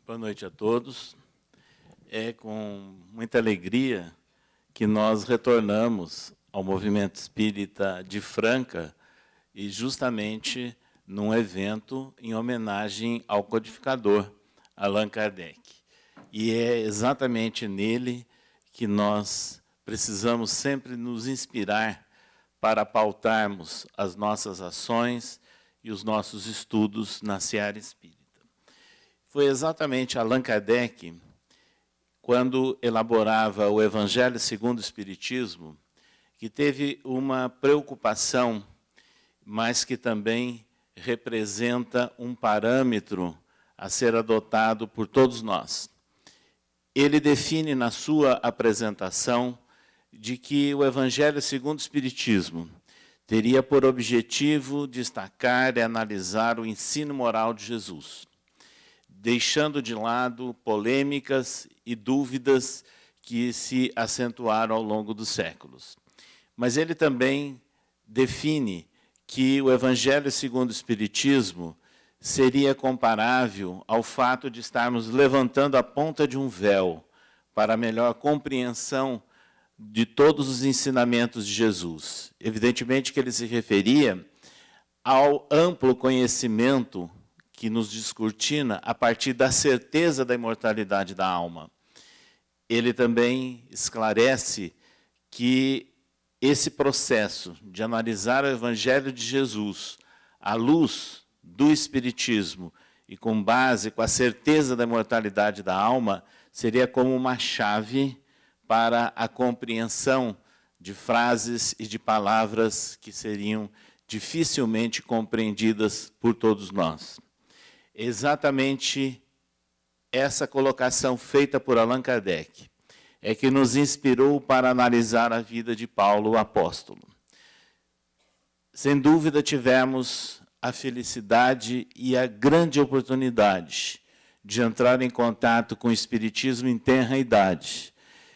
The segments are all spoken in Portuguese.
Boa noite a todos. É com muita alegria que nós retornamos ao movimento espírita de Franca e justamente num evento em homenagem ao codificador Allan Kardec. E é exatamente nele que nós precisamos sempre nos inspirar para pautarmos as nossas ações e os nossos estudos na seara espírita. Foi exatamente Allan Kardec, quando elaborava o Evangelho segundo o Espiritismo, que teve uma preocupação, mas que também representa um parâmetro a ser adotado por todos nós. Ele define na sua apresentação de que o Evangelho segundo o Espiritismo teria por objetivo destacar e analisar o ensino moral de Jesus, deixando de lado polêmicas e dúvidas que se acentuaram ao longo dos séculos. Mas ele também define que o Evangelho segundo o Espiritismo seria comparável ao fato de estarmos levantando a ponta de um véu para a melhor compreensão de todos os ensinamentos de Jesus. Evidentemente que ele se referia ao amplo conhecimento que nos descortina a partir da certeza da imortalidade da alma. Ele também esclarece que esse processo de analisar o Evangelho de Jesus à luz do Espiritismo e com base, com a certeza da imortalidade da alma, seria como uma chave para a compreensão de frases e de palavras que seriam dificilmente compreendidas por todos nós. Exatamente essa colocação feita por Allan Kardec é que nos inspirou para analisar a vida de Paulo, o apóstolo. Sem dúvida, tivemos a felicidade e a grande oportunidade de entrar em contato com o Espiritismo em tenra idade.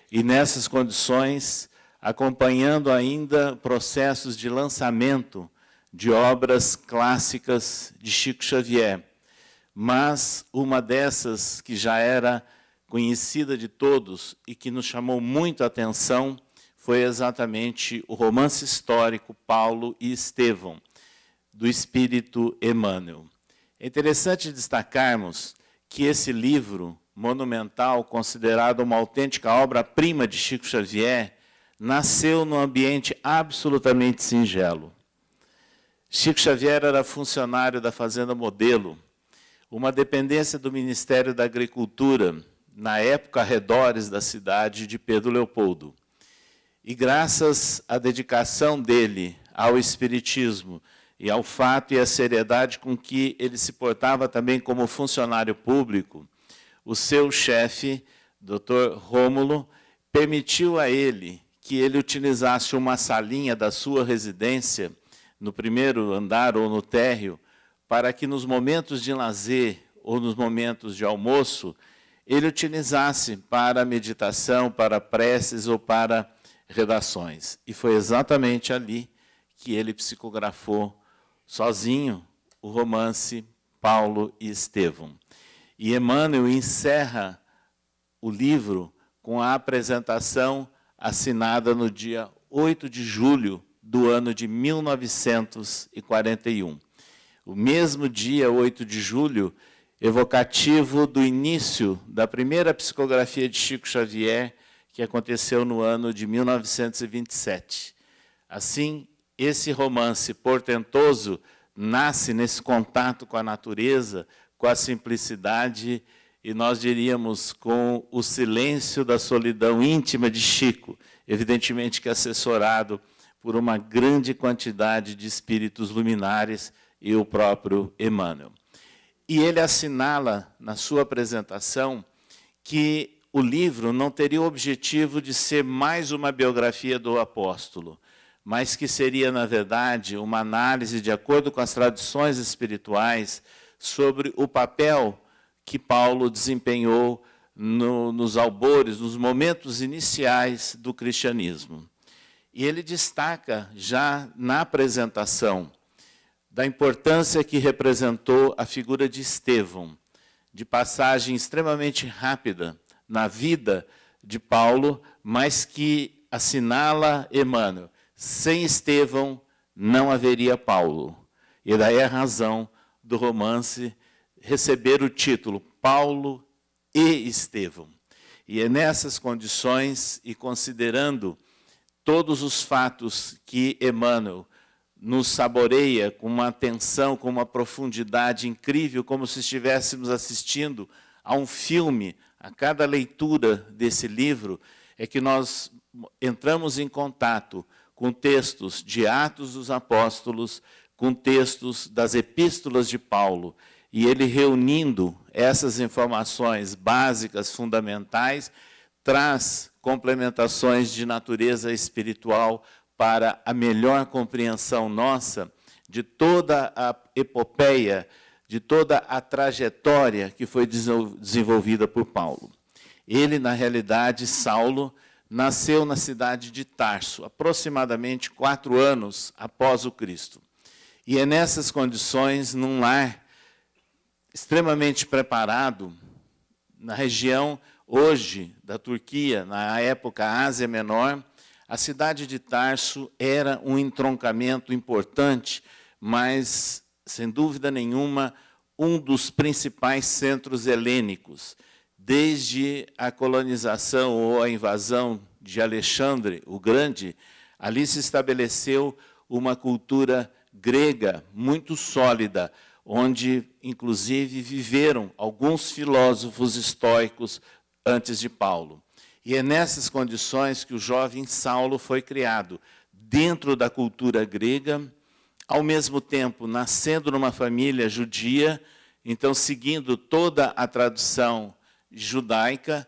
E nessas condições, acompanhando ainda processos de lançamento de obras clássicas de Chico Xavier, mas uma dessas que já era conhecida de todos e que nos chamou muito a atenção foi exatamente o romance histórico Paulo e Estevão, do Espírito Emmanuel. É interessante destacarmos que esse livro monumental, considerado uma autêntica obra-prima de Chico Xavier, nasceu num ambiente absolutamente singelo. Chico Xavier era funcionário da Fazenda Modelo, uma dependência do Ministério da Agricultura, na época, arredores da cidade de Pedro Leopoldo. E graças à dedicação dele ao Espiritismo e ao fato e à seriedade com que ele se portava também como funcionário público, o seu chefe, Dr. Rômulo, permitiu a ele que ele utilizasse uma salinha da sua residência, no primeiro andar ou no térreo, para que nos momentos de lazer ou nos momentos de almoço, ele utilizasse para meditação, para preces ou para redações. E foi exatamente ali que ele psicografou sozinho o romance Paulo e Estevão. E Emmanuel encerra o livro com a apresentação assinada no dia 8 de julho do ano de 1941. O mesmo dia, 8 de julho, evocativo do início da primeira psicografia de Chico Xavier, que aconteceu no ano de 1927. Assim, esse romance portentoso nasce nesse contato com a natureza, com a simplicidade e, nós diríamos, com o silêncio da solidão íntima de Chico, evidentemente que assessorado por uma grande quantidade de espíritos luminares e o próprio Emmanuel. E ele assinala, na sua apresentação, que o livro não teria o objetivo de ser mais uma biografia do apóstolo, mas que seria, na verdade, uma análise, de acordo com as tradições espirituais, sobre o papel que Paulo desempenhou nos albores, nos momentos iniciais do cristianismo. E ele destaca, já na apresentação, da importância que representou a figura de Estevão, de passagem extremamente rápida na vida de Paulo, mas que assinala Emmanuel: sem Estevão não haveria Paulo. E daí a razão do romance receber o título Paulo e Estevão. E é nessas condições, e considerando todos os fatos que Emmanuel nos saboreia com uma atenção, com uma profundidade incrível, como se estivéssemos assistindo a um filme, a cada leitura desse livro, é que nós entramos em contato com textos de Atos dos Apóstolos, com textos das epístolas de Paulo, e ele, reunindo essas informações básicas, fundamentais, traz complementações de natureza espiritual para a melhor compreensão nossa de toda a epopeia, de toda a trajetória que foi desenvolvida por Paulo. Ele, na realidade, Saulo, nasceu na cidade de Tarso, aproximadamente 4 anos após o Cristo. E é nessas condições, num lar extremamente preparado, na região hoje da Turquia, na época Ásia Menor, a cidade de Tarso era um entroncamento importante, mas, sem dúvida nenhuma, um dos principais centros helênicos. Desde a colonização ou a invasão de Alexandre o Grande, ali se estabeleceu uma cultura grega muito sólida, onde, inclusive, viveram alguns filósofos estoicos antes de Paulo. E é nessas condições que o jovem Saulo foi criado, dentro da cultura grega, ao mesmo tempo nascendo numa família judia, então seguindo toda a tradição judaica,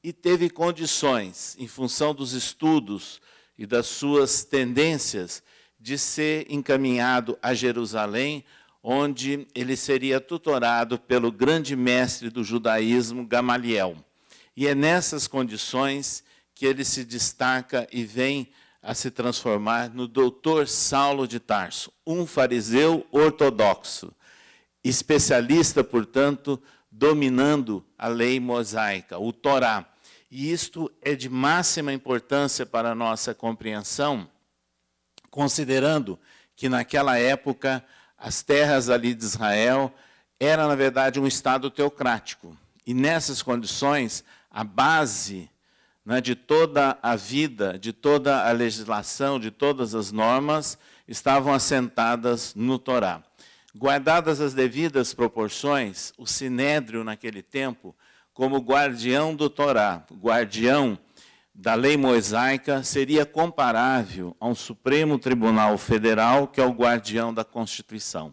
e teve condições, em função dos estudos e das suas tendências, de ser encaminhado a Jerusalém, onde ele seria tutorado pelo grande mestre do judaísmo, Gamaliel. E é nessas condições que ele se destaca e vem a se transformar no doutor Saulo de Tarso, um fariseu ortodoxo, especialista, portanto, dominando a lei mosaica, o Torá. E isto é de máxima importância para a nossa compreensão, considerando que naquela época as terras ali de Israel eram, na verdade, um estado teocrático. E nessas condições, a base, né, de toda a vida, de toda a legislação, de todas as normas, estavam assentadas no Torá. Guardadas as devidas proporções, o Sinédrio, naquele tempo, como guardião do Torá, guardião da lei mosaica, seria comparável a um Supremo Tribunal Federal, que é o guardião da Constituição.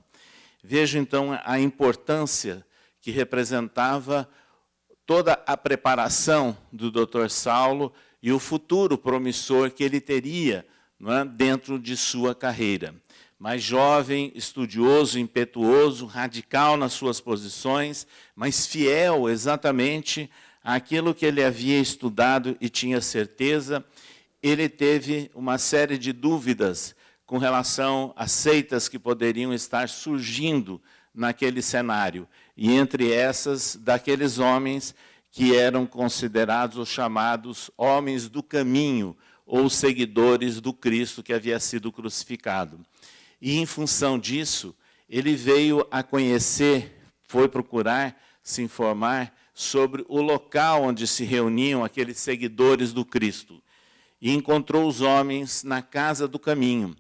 Vejo, então, a importância que representava toda a preparação do Dr. Saulo e o futuro promissor que ele teria, não é, dentro de sua carreira. Mais jovem, estudioso, impetuoso, radical nas suas posições, mas fiel exatamente àquilo que ele havia estudado e tinha certeza. Ele teve uma série de dúvidas com relação a seitas que poderiam estar surgindo naquele cenário, e entre essas, daqueles homens que eram considerados os chamados homens do caminho, ou seguidores do Cristo que havia sido crucificado. E, em função disso, ele veio a conhecer, foi procurar se informar sobre o local onde se reuniam aqueles seguidores do Cristo. E encontrou os homens na Casa do Caminho,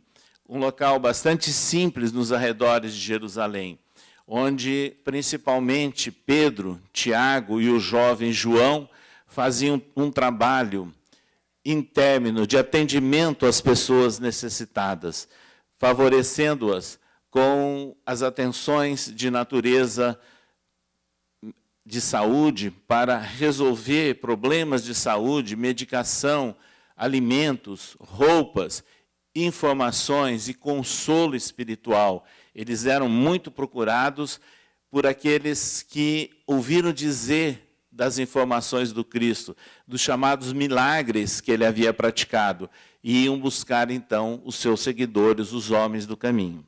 um local bastante simples nos arredores de Jerusalém, onde principalmente Pedro, Tiago e o jovem João faziam um trabalho interno de atendimento às pessoas necessitadas, favorecendo-as com as atenções de natureza de saúde para resolver problemas de saúde, medicação, alimentos, roupas, informações e consolo espiritual. Eles eram muito procurados por aqueles que ouviram dizer das informações do Cristo, dos chamados milagres que ele havia praticado, e iam buscar, então, os seus seguidores, os homens do caminho.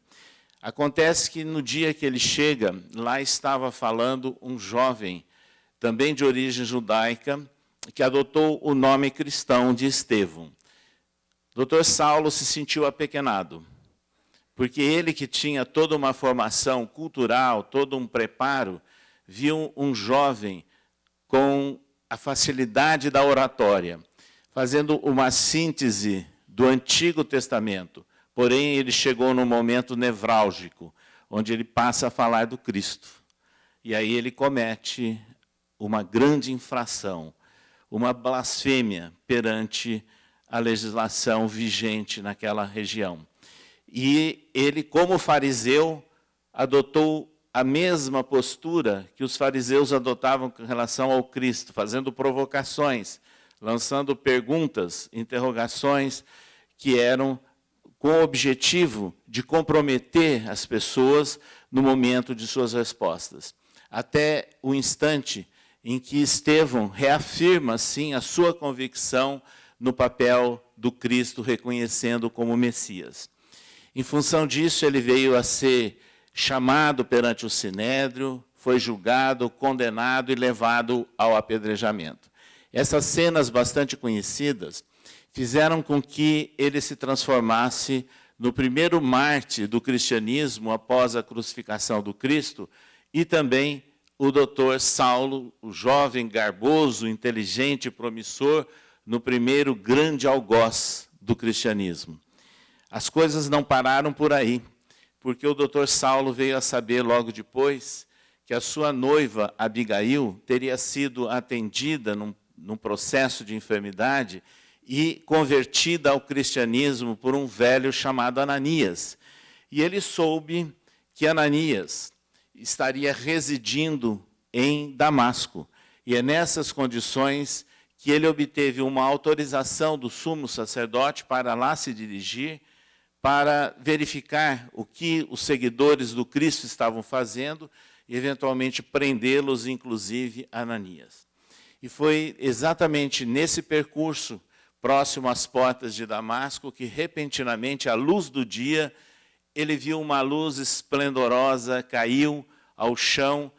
Acontece que no dia que ele chega, lá estava falando um jovem, também de origem judaica, que adotou o nome cristão de Estevão. O Dr. Saulo se sentiu apequenado, porque ele, que tinha toda uma formação cultural, todo um preparo, viu um jovem com a facilidade da oratória, fazendo uma síntese do Antigo Testamento. Porém, ele chegou num momento nevrálgico, onde ele passa a falar do Cristo. E aí ele comete uma grande infração, uma blasfêmia perante a legislação vigente naquela região. E ele, como fariseu, adotou a mesma postura que os fariseus adotavam com relação ao Cristo, fazendo provocações, lançando perguntas, interrogações, que eram com o objetivo de comprometer as pessoas no momento de suas respostas. Até o instante em que Estevão reafirma, sim, a sua convicção no papel do Cristo, reconhecendo como Messias. Em função disso, ele veio a ser chamado perante o Sinédrio, foi julgado, condenado e levado ao apedrejamento. Essas cenas bastante conhecidas fizeram com que ele se transformasse no primeiro mártir do cristianismo após a crucificação do Cristo, e também o doutor Saulo, o jovem, garboso, inteligente, promissor, no primeiro grande algoz do cristianismo. As coisas não pararam por aí, porque o doutor Saulo veio a saber logo depois que a sua noiva, Abigail, teria sido atendida num processo de enfermidade e convertida ao cristianismo por um velho chamado Ananias. E ele soube que Ananias estaria residindo em Damasco. E é nessas condições que ele obteve uma autorização do sumo sacerdote para lá se dirigir, para verificar o que os seguidores do Cristo estavam fazendo e, eventualmente, prendê-los, inclusive Ananias. E foi exatamente nesse percurso, próximo às portas de Damasco, que, repentinamente, à luz do dia, ele viu uma luz esplendorosa, caiu ao chão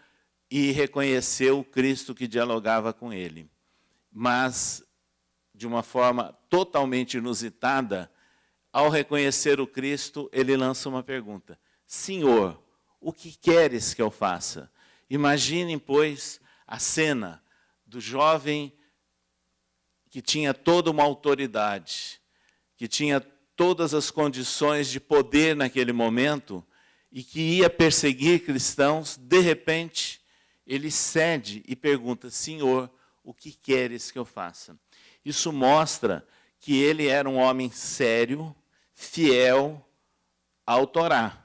e reconheceu o Cristo que dialogava com ele. Mas, de uma forma totalmente inusitada, ao reconhecer o Cristo, ele lança uma pergunta: Senhor, o que queres que eu faça? Imaginem, pois, a cena do jovem que tinha toda uma autoridade, que tinha todas as condições de poder naquele momento e que ia perseguir cristãos. De repente, ele cede e pergunta: Senhor, o que queres que eu faça? Isso mostra que ele era um homem sério, fiel ao Torá.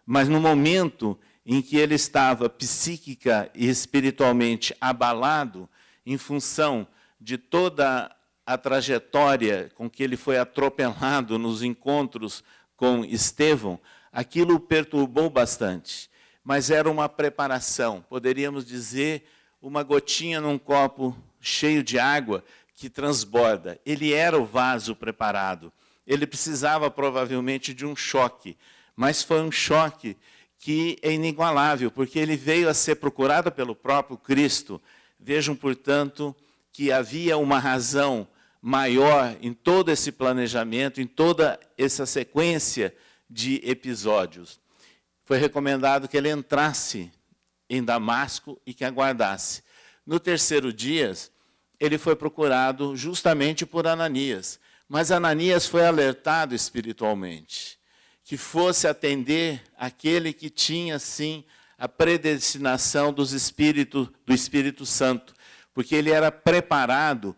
Mas no momento em que ele estava psíquica e espiritualmente abalado, em função de toda a trajetória com que ele foi atropelado nos encontros com Estevão, aquilo o perturbou bastante. Mas era uma preparação, poderíamos dizer, uma gotinha num copo cheio de água que transborda. Ele era o vaso preparado. Ele precisava provavelmente de um choque, mas foi um choque que é inigualável, porque ele veio a ser procurado pelo próprio Cristo. Vejam, portanto, que havia uma razão maior em todo esse planejamento, em toda essa sequência de episódios. Foi recomendado que ele entrasse em Damasco e que aguardasse. No terceiro dia, ele foi procurado justamente por Ananias. Mas Ananias foi alertado espiritualmente, que fosse atender aquele que tinha, sim, a predestinação do Espírito Santo, porque ele era preparado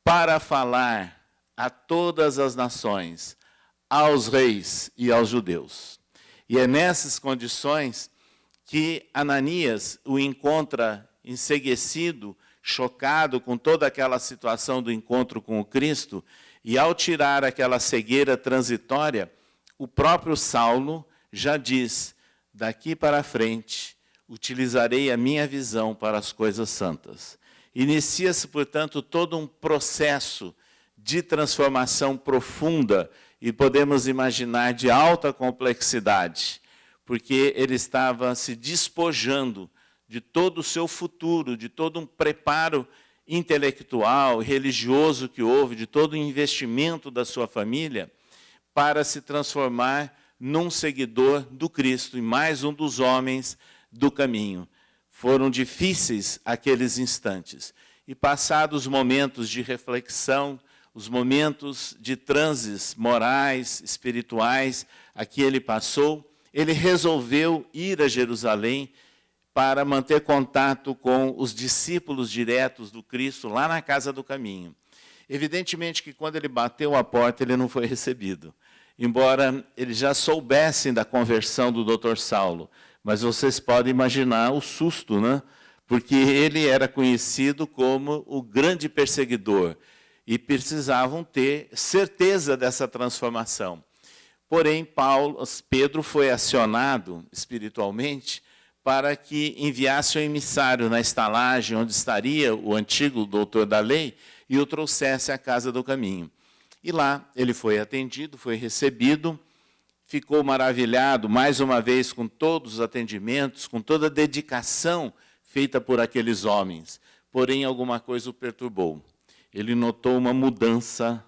para falar a todas as nações, aos reis e aos judeus. E é nessas condições que Ananias o encontra enceguecido, chocado com toda aquela situação do encontro com o Cristo. E ao tirar aquela cegueira transitória, o próprio Saulo já diz: daqui para frente, utilizarei a minha visão para as coisas santas. Inicia-se, portanto, todo um processo de transformação profunda, e podemos imaginar de alta complexidade, porque ele estava se despojando de todo o seu futuro, de todo um preparo intelectual, religioso que houve, de todo o investimento da sua família, para se transformar num seguidor do Cristo, e mais um dos homens do caminho. Foram difíceis aqueles instantes. E passados os momentos de reflexão, os momentos de transes morais, espirituais, a que ele passou, ele resolveu ir a Jerusalém para manter contato com os discípulos diretos do Cristo, lá na Casa do Caminho. Evidentemente que quando ele bateu a porta, ele não foi recebido. Embora eles já soubessem da conversão do Dr. Saulo, mas vocês podem imaginar o susto, né? Porque ele era conhecido como o grande perseguidor, e precisavam ter certeza dessa transformação. Porém, Pedro foi acionado espiritualmente para que enviasse um emissário na estalagem onde estaria o antigo doutor da lei e o trouxesse à Casa do Caminho. E lá ele foi atendido, foi recebido, ficou maravilhado mais uma vez com todos os atendimentos, com toda a dedicação feita por aqueles homens. Porém, alguma coisa o perturbou. Ele notou uma mudança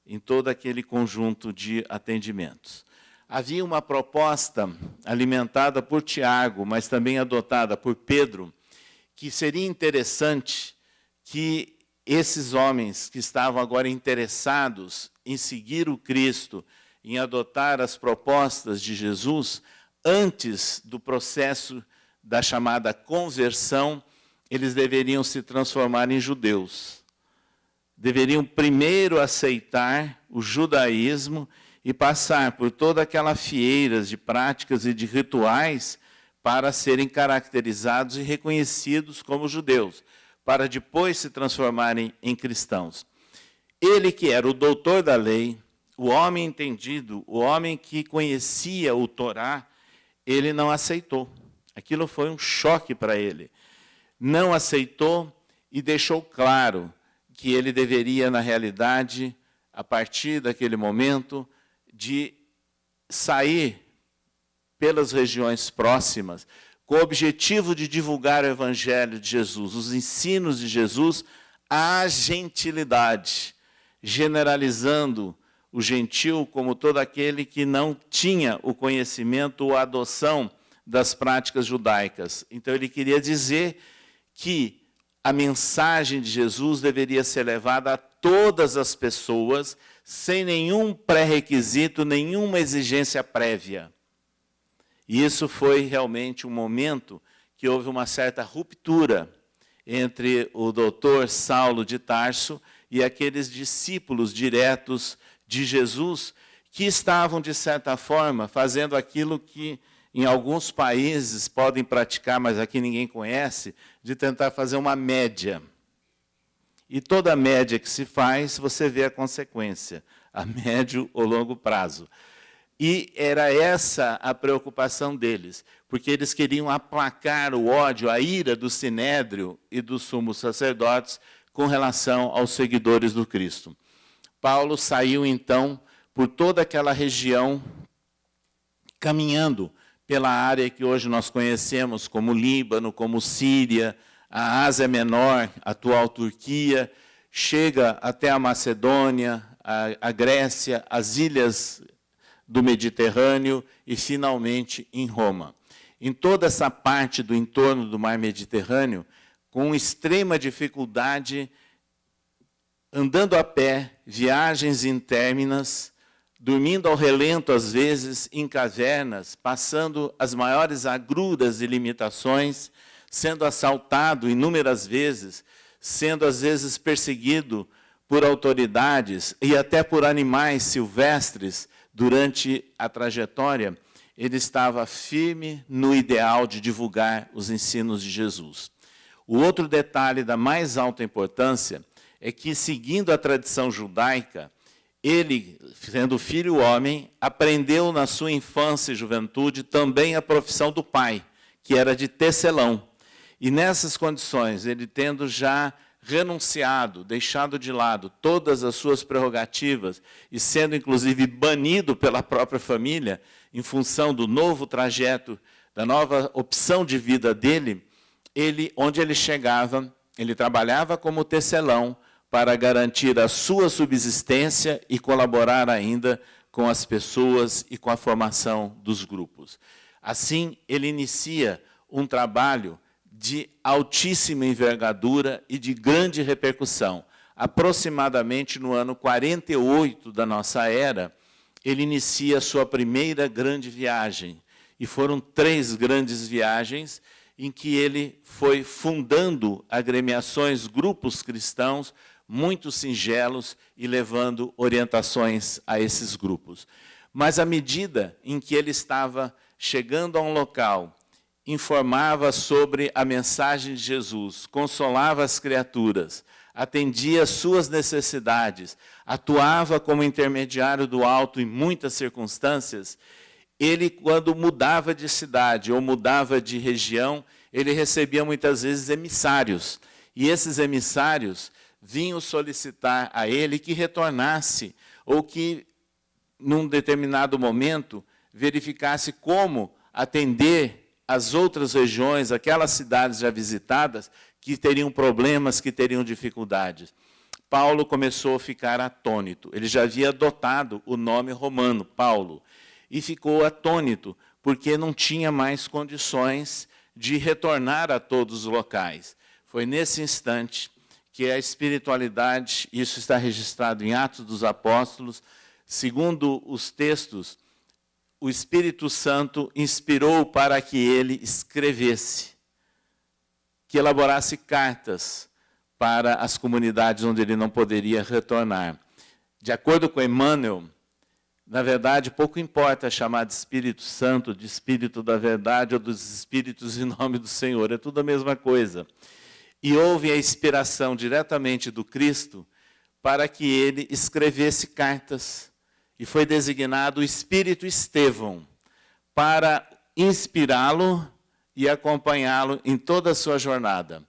em todo aquele conjunto de atendimentos. Havia uma proposta alimentada por Tiago, mas também adotada por Pedro, que seria interessante que esses homens que estavam agora interessados em seguir o Cristo, em adotar as propostas de Jesus, antes do processo da chamada conversão, eles deveriam se transformar em judeus. Deveriam primeiro aceitar o judaísmo e passar por toda aquela fieira de práticas e de rituais para serem caracterizados e reconhecidos como judeus, para depois se transformarem em cristãos. Ele que era o doutor da lei, o homem entendido, o homem que conhecia o Torá, ele não aceitou. Aquilo foi um choque para ele. Não aceitou e deixou claro que ele deveria, na realidade, a partir daquele momento, de sair pelas regiões próximas, com o objetivo de divulgar o Evangelho de Jesus, os ensinos de Jesus, à gentilidade, generalizando o gentil como todo aquele que não tinha o conhecimento ou a adoção das práticas judaicas. Então, ele queria dizer que a mensagem de Jesus deveria ser levada a todas as pessoas, sem nenhum pré-requisito, nenhuma exigência prévia. E isso foi realmente um momento que houve uma certa ruptura entre o doutor Saulo de Tarso e aqueles discípulos diretos de Jesus, que estavam, de certa forma, fazendo aquilo que em alguns países podem praticar, mas aqui ninguém conhece, de tentar fazer uma média. E toda média que se faz, você vê a consequência, a médio ou longo prazo. E era essa a preocupação deles, porque eles queriam aplacar o ódio, a ira do Sinédrio e dos sumos sacerdotes com relação aos seguidores do Cristo. Paulo saiu, então, por toda aquela região, caminhando pela área que hoje nós conhecemos como Líbano, como Síria, a Ásia Menor, atual Turquia, chega até a Macedônia, a Grécia, as ilhas do Mediterrâneo e, finalmente, em Roma. Em toda essa parte do entorno do mar Mediterrâneo, com extrema dificuldade, andando a pé, viagens intérminas, dormindo ao relento, às vezes, em cavernas, passando as maiores agruras e limitações, sendo assaltado inúmeras vezes, sendo, às vezes, perseguido por autoridades e até por animais silvestres durante a trajetória, ele estava firme no ideal de divulgar os ensinos de Jesus. O outro detalhe da mais alta importância é que, seguindo a tradição judaica, ele, sendo filho homem, aprendeu na sua infância e juventude também a profissão do pai, que era de tecelão. E nessas condições, ele tendo já renunciado, deixado de lado todas as suas prerrogativas e sendo, inclusive, banido pela própria família, em função do novo trajeto, da nova opção de vida dele, onde ele chegava, ele trabalhava como tecelão para garantir a sua subsistência e colaborar ainda com as pessoas e com a formação dos grupos. Assim, ele inicia um trabalho de altíssima envergadura e de grande repercussão. Aproximadamente no ano 48 da nossa era, ele inicia a sua primeira grande viagem. E foram 3 grandes viagens em que ele foi fundando agremiações, grupos cristãos, muito singelos, e levando orientações a esses grupos. Mas à medida em que ele estava chegando a um local, informava sobre a mensagem de Jesus, consolava as criaturas, atendia às suas necessidades, atuava como intermediário do alto em muitas circunstâncias, ele, quando mudava de cidade ou mudava de região, ele recebia muitas vezes emissários. E esses emissários vinham solicitar a ele que retornasse, ou que, num determinado momento, verificasse como atender as outras regiões, aquelas cidades já visitadas, que teriam problemas, que teriam dificuldades. Paulo começou a ficar atônito. Ele já havia adotado o nome romano, Paulo, e ficou atônito, porque não tinha mais condições de retornar a todos os locais. Foi nesse instante que a espiritualidade, isso está registrado em Atos dos Apóstolos, segundo os textos, o Espírito Santo inspirou para que ele escrevesse, que elaborasse cartas para as comunidades onde ele não poderia retornar. De acordo com Emmanuel, na verdade, pouco importa chamar de Espírito Santo, de Espírito da Verdade ou dos Espíritos em nome do Senhor, é tudo a mesma coisa. E houve a inspiração diretamente do Cristo para que ele escrevesse cartas. E foi designado o Espírito Estevão para inspirá-lo e acompanhá-lo em toda a sua jornada.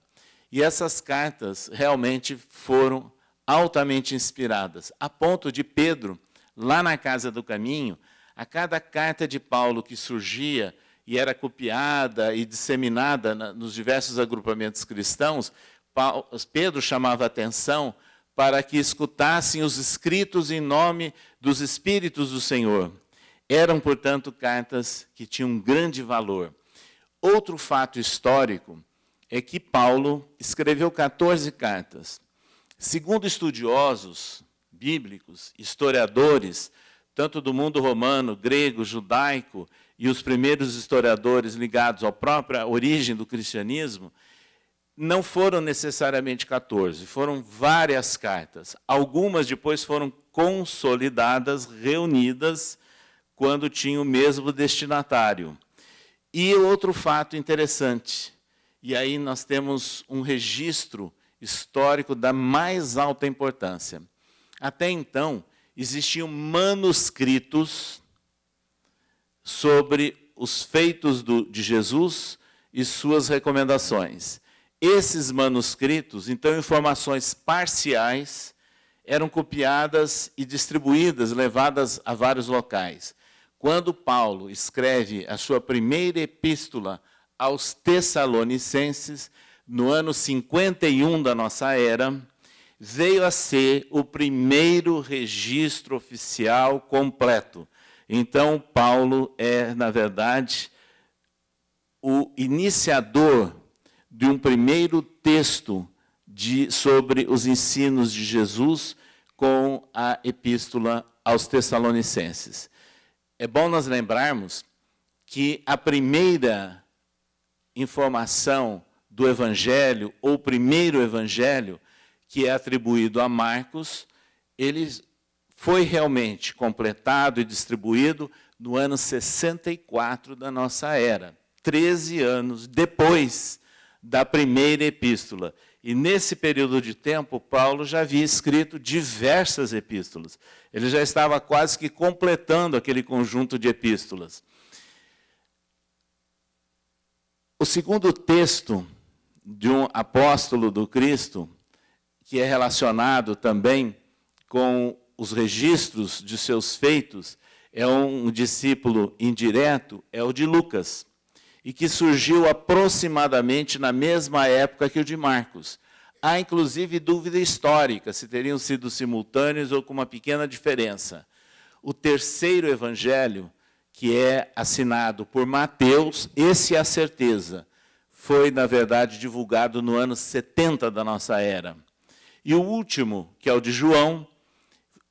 E essas cartas realmente foram altamente inspiradas, a ponto de Pedro, lá na Casa do Caminho, a cada carta de Paulo que surgia e era copiada e disseminada nos diversos agrupamentos cristãos, Pedro chamava a atenção para que escutassem os escritos em nome dos Espíritos do Senhor. Eram, portanto, cartas que tinham um grande valor. Outro fato histórico é que Paulo escreveu 14 cartas. Segundo estudiosos bíblicos, historiadores, tanto do mundo romano, grego, judaico, e os primeiros historiadores ligados à própria origem do cristianismo, não foram necessariamente 14, foram várias cartas. Algumas depois foram consolidadas, reunidas, quando tinham o mesmo destinatário. E outro fato interessante, e aí nós temos um registro histórico da mais alta importância. Até então, existiam manuscritos sobre os feitos de Jesus e suas recomendações. Esses manuscritos, então, informações parciais, eram copiadas e distribuídas, levadas a vários locais. Quando Paulo escreve a sua primeira epístola aos Tessalonicenses, no ano 51 da nossa era, veio a ser o primeiro registro oficial completo. Então, Paulo é, na verdade, o iniciador de um primeiro texto sobre os ensinos de Jesus com a epístola aos Tessalonicenses. É bom nós lembrarmos que a primeira informação do Evangelho, ou o primeiro Evangelho, que é atribuído a Marcos, ele foi realmente completado e distribuído no ano 64 da nossa era, 13 anos depois da primeira epístola. E nesse período de tempo, Paulo já havia escrito diversas epístolas. Ele já estava quase que completando aquele conjunto de epístolas. O segundo texto de um apóstolo do Cristo que é relacionado também com os registros de seus feitos, é um discípulo indireto, é o de Lucas, e que surgiu aproximadamente na mesma época que o de Marcos. Há, inclusive, dúvida histórica, se teriam sido simultâneos ou com uma pequena diferença. O terceiro evangelho, que é assinado por Mateus, esse é a certeza, foi, na verdade, divulgado no ano 70 da nossa era. E o último, que é o de João,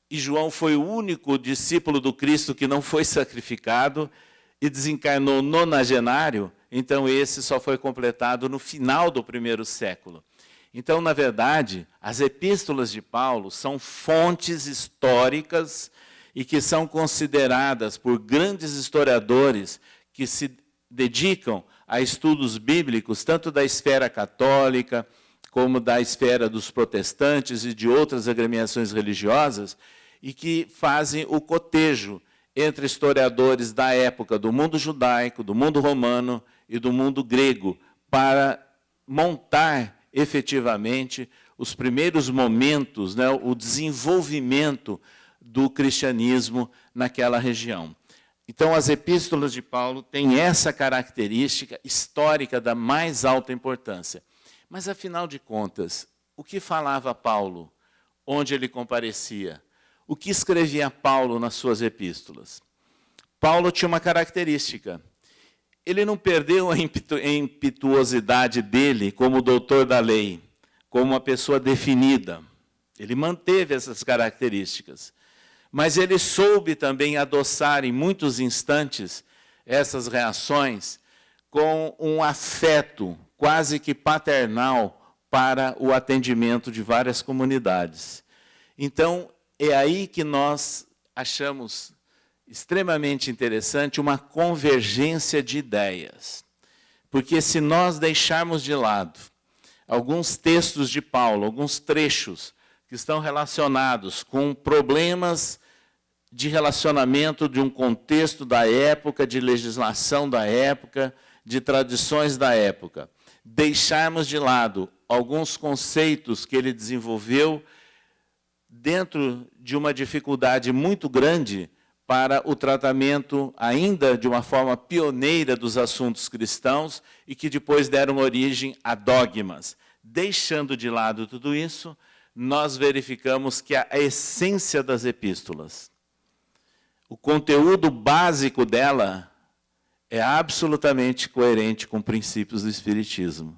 e João foi o único discípulo do Cristo que não foi sacrificado e desencarnou nonagenário, então esse só foi completado no final do primeiro século. Então, na verdade, as epístolas de Paulo são fontes históricas e que são consideradas por grandes historiadores que se dedicam a estudos bíblicos, tanto da esfera católica, como da esfera dos protestantes e de outras agremiações religiosas, e que fazem o cotejo entre historiadores da época do mundo judaico, do mundo romano e do mundo grego, para montar efetivamente os primeiros momentos, né, o desenvolvimento do cristianismo naquela região. Então, as epístolas de Paulo têm essa característica histórica da mais alta importância. Mas, afinal de contas, o que falava Paulo, onde ele comparecia? O que escrevia Paulo nas suas epístolas? Paulo tinha uma característica. Ele não perdeu a impetuosidade dele como doutor da lei, como uma pessoa definida. Ele manteve essas características. Mas ele soube também adoçar em muitos instantes essas reações com um afeto quase que paternal para o atendimento de várias comunidades. Então, é aí que nós achamos extremamente interessante uma convergência de ideias. Porque se nós deixarmos de lado alguns textos de Paulo, alguns trechos que estão relacionados com problemas de relacionamento de um contexto da época, de legislação da época, de tradições da época, deixarmos de lado alguns conceitos que ele desenvolveu dentro de uma dificuldade muito grande para o tratamento, ainda de uma forma pioneira, dos assuntos cristãos, e que depois deram origem a dogmas. Deixando de lado tudo isso, nós verificamos que a essência das epístolas, o conteúdo básico dela, é absolutamente coerente com princípios do Espiritismo.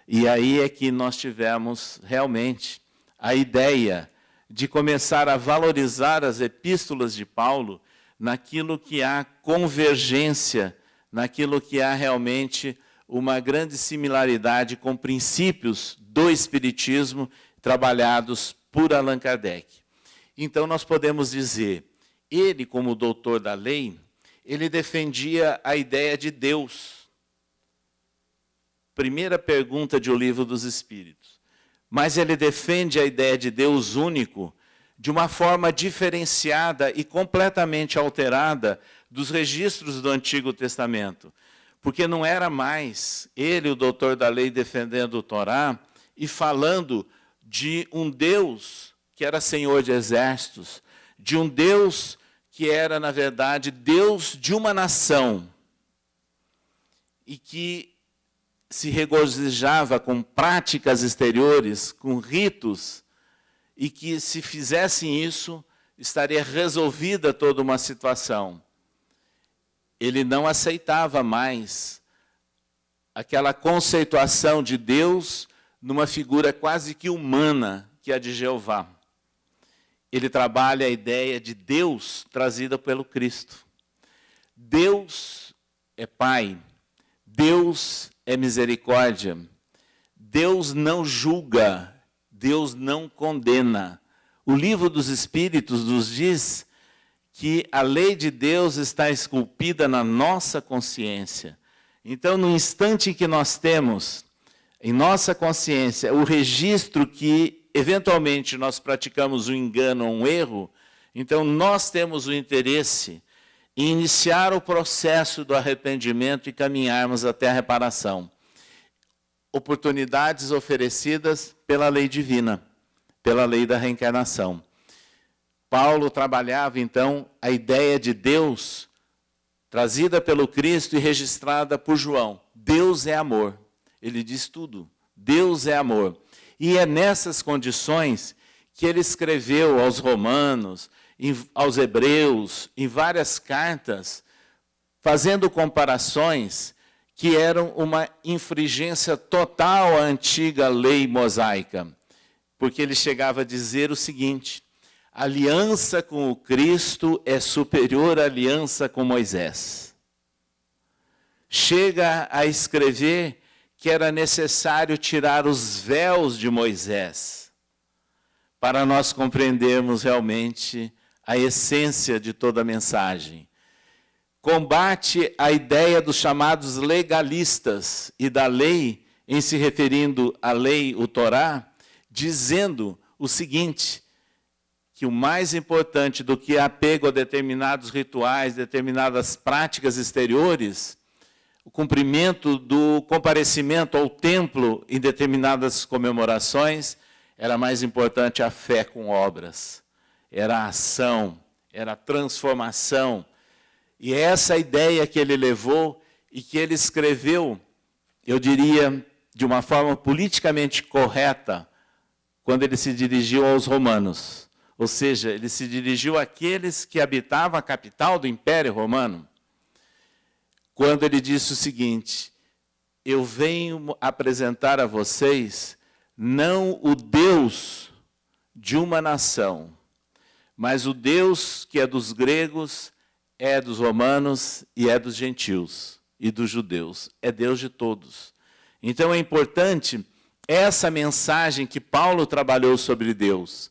E aí é que nós tivemos realmente a ideia de começar a valorizar as epístolas de Paulo naquilo que há convergência, naquilo que há realmente uma grande similaridade com princípios do Espiritismo trabalhados por Allan Kardec. Então, nós podemos dizer, ele, como doutor da lei, ele defendia a ideia de Deus. Primeira pergunta de O Livro dos Espíritos. Mas ele defende a ideia de Deus único de uma forma diferenciada e completamente alterada dos registros do Antigo Testamento. Porque não era mais ele, o doutor da lei, defendendo o Torá e falando de um Deus que era Senhor de exércitos, de um Deus que era, na verdade, Deus de uma nação e que se regozijava com práticas exteriores, com ritos, e que, se fizessem isso, estaria resolvida toda uma situação. Ele não aceitava mais aquela conceituação de Deus numa figura quase que humana, que é a de Jeová. Ele trabalha a ideia de Deus trazida pelo Cristo. Deus é Pai, Deus é misericórdia, Deus não julga, Deus não condena. O Livro dos Espíritos nos diz que a lei de Deus está esculpida na nossa consciência. Então, no instante em que nós temos em nossa consciência o registro que, eventualmente, nós praticamos um engano ou um erro, então nós temos o interesse em iniciar o processo do arrependimento e caminharmos até a reparação. oportunidades oferecidas pela lei divina, pela lei da reencarnação. Paulo trabalhava, então, a ideia de Deus, trazida pelo Cristo e registrada por João. Deus é amor. Ele diz tudo. Deus é amor. E é nessas condições que ele escreveu aos romanos, aos hebreus, em várias cartas, fazendo comparações que eram uma infringência total à antiga lei mosaica. Porque ele chegava a dizer o seguinte: a aliança com o Cristo é superior à aliança com Moisés. Chega a escrever que era necessário tirar os véus de Moisés para nós compreendermos realmente a essência de toda a mensagem. Combate a ideia dos chamados legalistas e da lei, em se referindo à lei, o Torá, dizendo o seguinte: que o mais importante do que apego a determinados rituais, determinadas práticas exteriores, o cumprimento do comparecimento ao templo em determinadas comemorações, era mais importante a fé com obras, era a ação, era a transformação. E é essa ideia que ele levou e que ele escreveu, eu diria, de uma forma politicamente correta, quando ele se dirigiu aos romanos. Ou seja, ele se dirigiu àqueles que habitavam a capital do Império Romano, quando ele disse o seguinte: eu venho apresentar a vocês não o Deus de uma nação, mas o Deus que é dos gregos, é dos romanos e é dos gentios e dos judeus. É Deus de todos. Então é importante essa mensagem que Paulo trabalhou sobre Deus.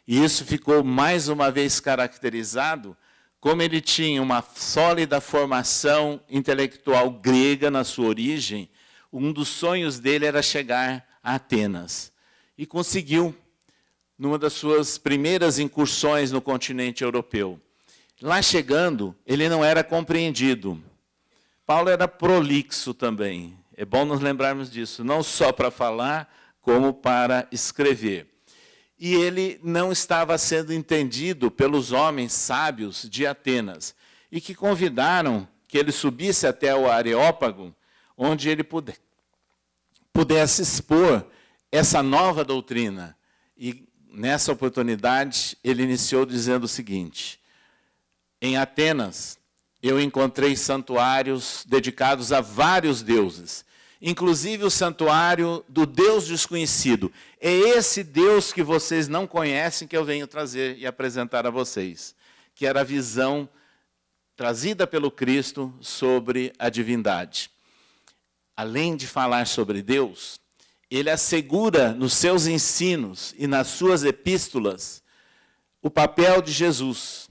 E isso ficou mais uma vez caracterizado, como ele tinha uma sólida formação intelectual grega na sua origem. Um dos sonhos dele era chegar a Atenas. E conseguiu, numa das suas primeiras incursões no continente europeu. Lá chegando, ele não era compreendido. Paulo era prolixo também. É bom nos lembrarmos disso, não só para falar, como para escrever. E ele não estava sendo entendido pelos homens sábios de Atenas, e que convidaram que ele subisse até o Areópago, onde ele pudesse expor essa nova doutrina. E nessa oportunidade, ele iniciou dizendo o seguinte: em Atenas, eu encontrei santuários dedicados a vários deuses, inclusive o santuário do Deus desconhecido. É esse Deus que vocês não conhecem que eu venho trazer e apresentar a vocês, que era a visão trazida pelo Cristo sobre a divindade. Além de falar sobre Deus, ele assegura nos seus ensinos e nas suas epístolas o papel de Jesus,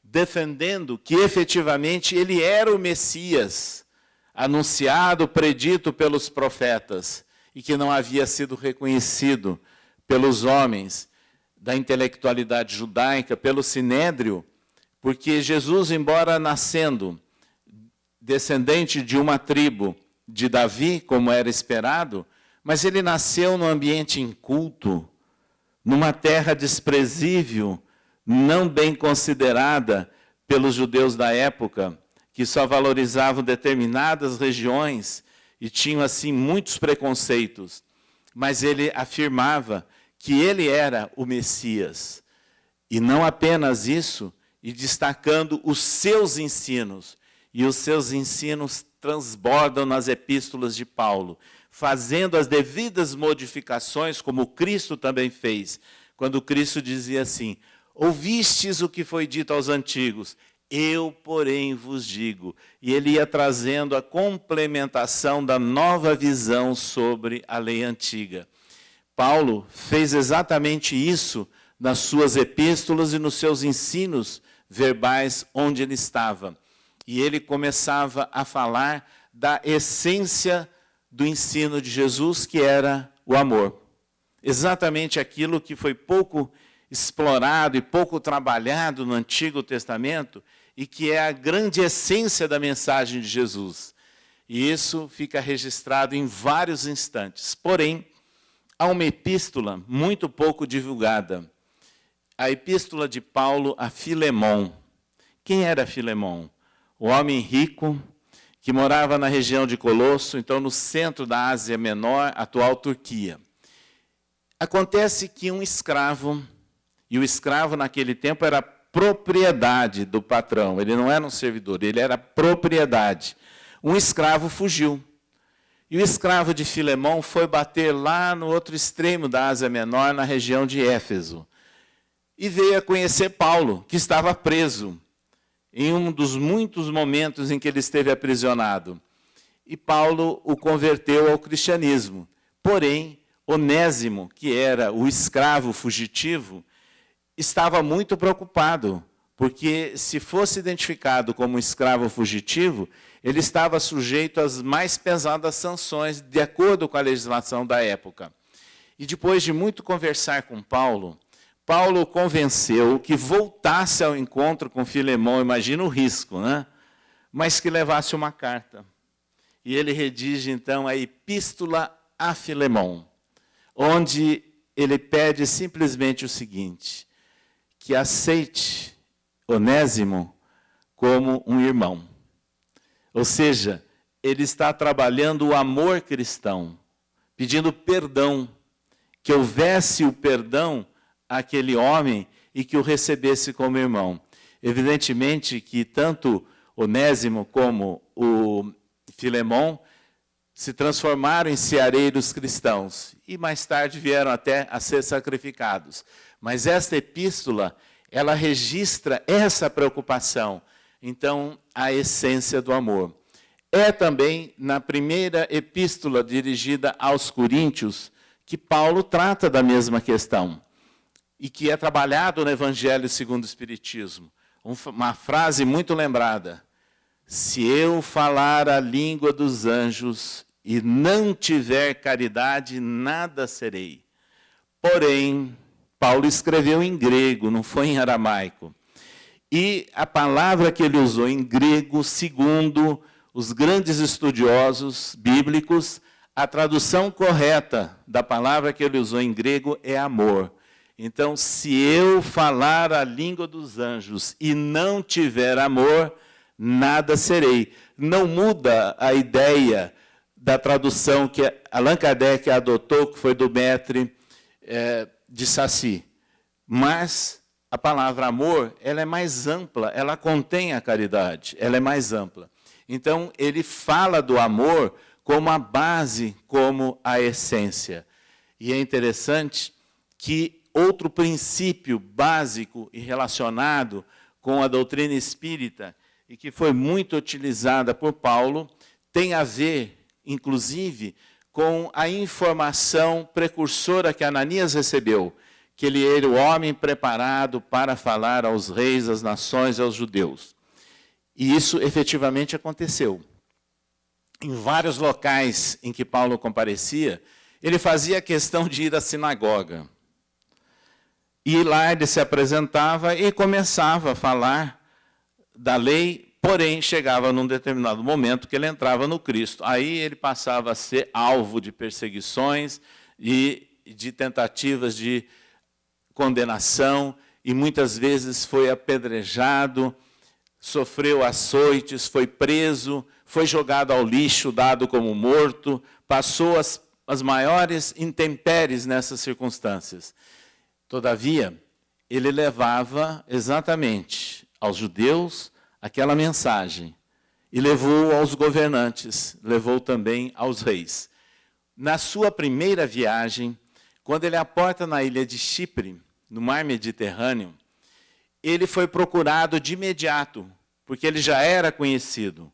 defendendo que efetivamente ele era o Messias, anunciado, predito pelos profetas, e que não havia sido reconhecido pelos homens da intelectualidade judaica, pelo Sinédrio, porque Jesus, embora nascendo descendente de uma tribo de Davi, como era esperado, mas ele nasceu num ambiente inculto, numa terra desprezível, não bem considerada pelos judeus da época, que só valorizavam determinadas regiões e tinham, assim, muitos preconceitos. Mas ele afirmava que ele era o Messias. E não apenas isso, e destacando os seus ensinos. E os seus ensinos transbordam nas epístolas de Paulo, fazendo as devidas modificações, como Cristo também fez, quando Cristo dizia assim: ouvistes o que foi dito aos antigos, eu, porém, vos digo. E ele ia trazendo a complementação da nova visão sobre a lei antiga. Paulo fez exatamente isso nas suas epístolas e nos seus ensinos verbais onde ele estava. E ele começava a falar da essência do ensino de Jesus, que era o amor. Exatamente aquilo que foi pouco explorado e pouco trabalhado no Antigo Testamento, e que é a grande essência da mensagem de Jesus. E isso fica registrado em vários instantes. Porém, há uma epístola muito pouco divulgada. A epístola de Paulo a Filemon. Quem era Filemon? O homem rico que morava na região de Colosso, então no centro da Ásia Menor, atual Turquia. Acontece que um escravo, e o escravo naquele tempo era propriedade do patrão, ele não era um servidor, ele era propriedade. Um escravo fugiu. E o escravo de Filemon foi bater lá no outro extremo da Ásia Menor, na região de Éfeso. E veio a conhecer Paulo, que estava preso, em um dos muitos momentos em que ele esteve aprisionado. E Paulo o converteu ao cristianismo. Porém, Onésimo, que era o escravo fugitivo, estava muito preocupado, porque se fosse identificado como escravo fugitivo, ele estava sujeito às mais pesadas sanções, de acordo com a legislação da época. E depois de muito conversar com Paulo, Paulo o convenceu que voltasse ao encontro com Filemon, imagina o risco, né? Mas que levasse uma carta. E ele redige, então, a Epístola a Filemon, onde ele pede simplesmente o seguinte, que aceite Onésimo como um irmão. Ou seja, ele está trabalhando o amor cristão, pedindo perdão, que houvesse o perdão àquele homem e que o recebesse como irmão. Evidentemente que tanto Onésimo como o Filemon se transformaram em ceareiros cristãos e mais tarde vieram até a ser sacrificados. Mas esta epístola, ela registra essa preocupação, então, a essência do amor. É também na primeira epístola dirigida aos Coríntios que Paulo trata da mesma questão e que é trabalhado no Evangelho segundo o Espiritismo. Uma frase muito lembrada. Se eu falar a língua dos anjos e não tiver caridade, nada serei. Porém, Paulo escreveu em grego, não foi em aramaico. E a palavra que ele usou em grego, segundo os grandes estudiosos bíblicos, a tradução correta da palavra que ele usou em grego é amor. Então, se eu falar a língua dos anjos e não tiver amor, nada serei. Não muda a ideia da tradução que Allan Kardec adotou, que foi do Maître de Sacy. Mas a palavra amor, ela é mais ampla, ela contém a caridade, ela é mais ampla. Então, ele fala do amor como a base, como a essência. E é interessante que outro princípio básico e relacionado com a doutrina espírita, e que foi muito utilizada por Paulo, tem a ver, inclusive, com a informação precursora que Ananias recebeu, que ele era o homem preparado para falar aos reis, às nações e aos judeus. E isso efetivamente aconteceu. Em vários locais em que Paulo comparecia, ele fazia questão de ir à sinagoga. E lá ele se apresentava e começava a falar da lei, porém chegava num determinado momento que ele entrava no Cristo. Aí ele passava a ser alvo de perseguições e de tentativas de condenação, e muitas vezes foi apedrejado, sofreu açoites, foi preso, foi jogado ao lixo, dado como morto, passou as maiores intempéries nessas circunstâncias. Todavia, ele levava exatamente aos judeus aquela mensagem, e levou aos governantes, levou também aos reis. Na sua primeira viagem, quando ele aporta na ilha de Chipre, no mar Mediterrâneo, ele foi procurado de imediato, porque ele já era conhecido,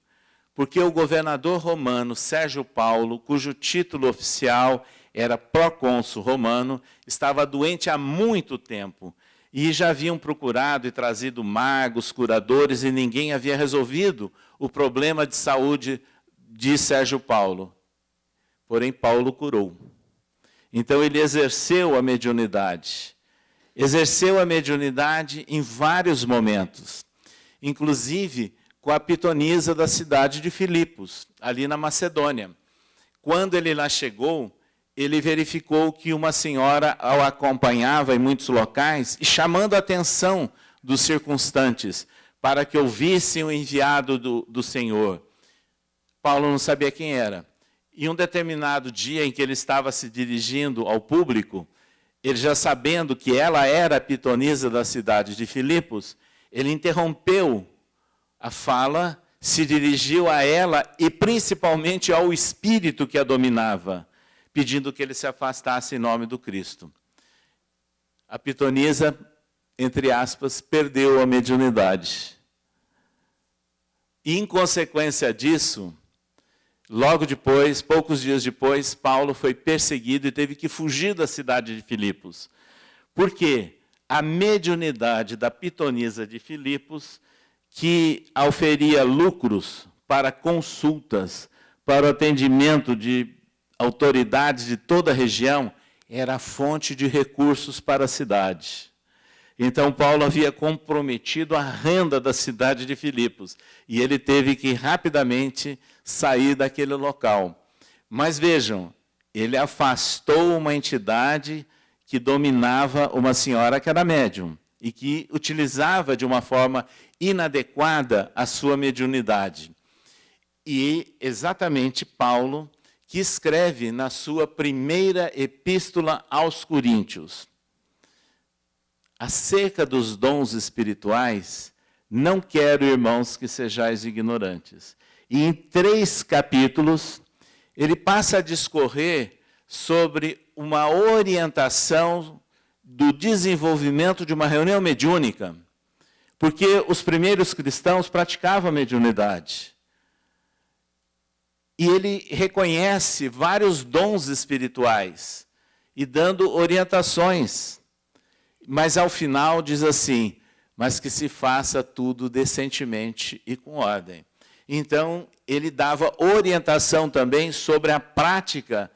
porque o governador romano Sérgio Paulo, cujo título oficial era procônsul romano, estava doente há muito tempo, e já haviam procurado e trazido magos, curadores, e ninguém havia resolvido o problema de saúde de Sérgio Paulo. Porém, Paulo curou. Então, ele exerceu a mediunidade. Exerceu a mediunidade em vários momentos. Inclusive, com a pitonisa da cidade de Filipos, ali na Macedônia. Quando ele lá chegou, ele verificou que uma senhora o acompanhava em muitos locais e chamando a atenção dos circunstantes para que ouvissem o enviado do Senhor. Paulo não sabia quem era. E um determinado dia em que ele estava se dirigindo ao público, ele já sabendo que ela era a pitonisa da cidade de Filipos, ele interrompeu a fala, se dirigiu a ela e principalmente ao espírito que a dominava, pedindo que ele se afastasse em nome do Cristo. A pitonisa, entre aspas, perdeu a mediunidade. E, em consequência disso, logo depois, poucos dias depois, Paulo foi perseguido e teve que fugir da cidade de Filipos. Por quê? A mediunidade da pitonisa de Filipos, que oferia lucros para consultas, para o atendimento de autoridades de toda a região, era a fonte de recursos para a cidade. Então, Paulo havia comprometido a renda da cidade de Filipos, e ele teve que rapidamente sair daquele local. Mas vejam, ele afastou uma entidade que dominava uma senhora que era médium, e que utilizava de uma forma inadequada a sua mediunidade. E exatamente Paulo, que escreve na sua primeira epístola aos Coríntios, acerca dos dons espirituais, não quero, irmãos, que sejais ignorantes. E em 3 capítulos, ele passa a discorrer sobre uma orientação do desenvolvimento de uma reunião mediúnica, porque os primeiros cristãos praticavam a mediunidade. E ele reconhece vários dons espirituais e dando orientações. Mas ao final diz assim, mas que se faça tudo decentemente e com ordem. Então, ele dava orientação também sobre a prática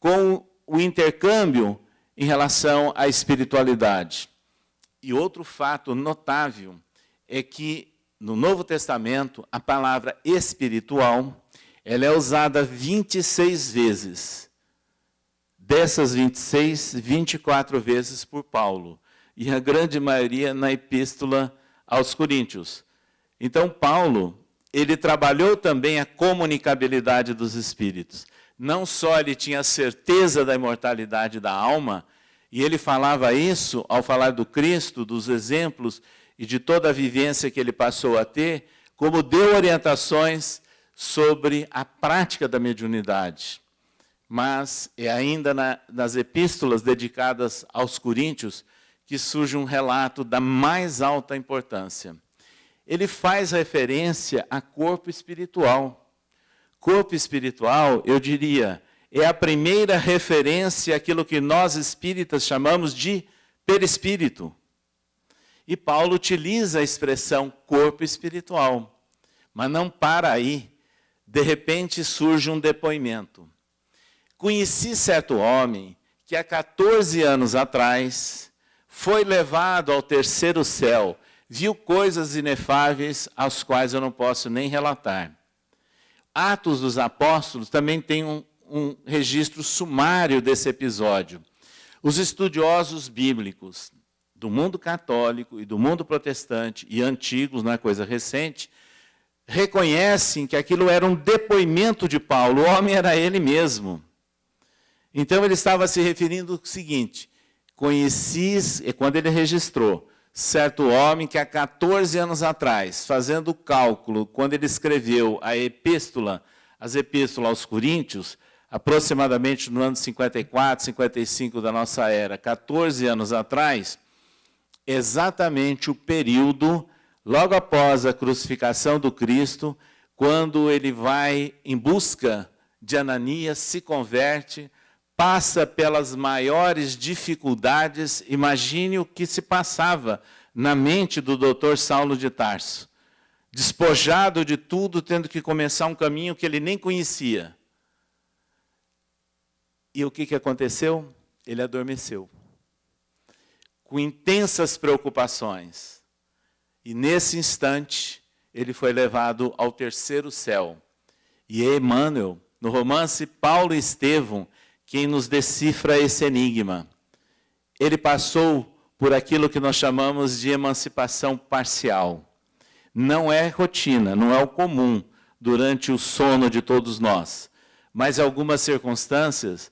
com o intercâmbio em relação à espiritualidade. E outro fato notável é que, no Novo Testamento, a palavra espiritual, ela é usada 26 vezes. Dessas 26, 24 vezes por Paulo. E a grande maioria na epístola aos Coríntios. Então, Paulo, ele trabalhou também a comunicabilidade dos espíritos. Não só ele tinha certeza da imortalidade da alma, e ele falava isso ao falar do Cristo, dos exemplos e de toda a vivência que ele passou a ter, como deu orientações sobre a prática da mediunidade. Mas é ainda nas epístolas dedicadas aos Coríntios que surge um relato da mais alta importância. Ele faz referência a corpo espiritual. Corpo espiritual, eu diria, é a primeira referência àquilo que nós espíritas chamamos de perispírito. E Paulo utiliza a expressão corpo espiritual. Mas não para aí. De repente surge um depoimento. Conheci certo homem que há 14 anos atrás foi levado ao terceiro céu, viu coisas inefáveis às quais eu não posso nem relatar. Atos dos Apóstolos também tem um registro sumário desse episódio. Os estudiosos bíblicos do mundo católico e do mundo protestante, e antigos, não é coisa recente, reconhecem que aquilo era um depoimento de Paulo, o homem era ele mesmo. Então ele estava se referindo ao seguinte, quando ele registrou, certo homem que há 14 anos atrás, fazendo o cálculo, quando ele escreveu as epístolas aos Coríntios, aproximadamente no ano 54, 55 da nossa era, 14 anos atrás, exatamente o período, logo após a crucificação do Cristo, quando ele vai em busca de Ananias, se converte, passa pelas maiores dificuldades, imagine o que se passava na mente do doutor Saulo de Tarso. Despojado de tudo, tendo que começar um caminho que ele nem conhecia. E o que aconteceu? Ele adormeceu. Com intensas preocupações. E nesse instante, ele foi levado ao terceiro céu. E é Emmanuel, no romance Paulo e Estevão, quem nos decifra esse enigma. Ele passou por aquilo que nós chamamos de emancipação parcial. Não é rotina, não é o comum durante o sono de todos nós. Mas em algumas circunstâncias,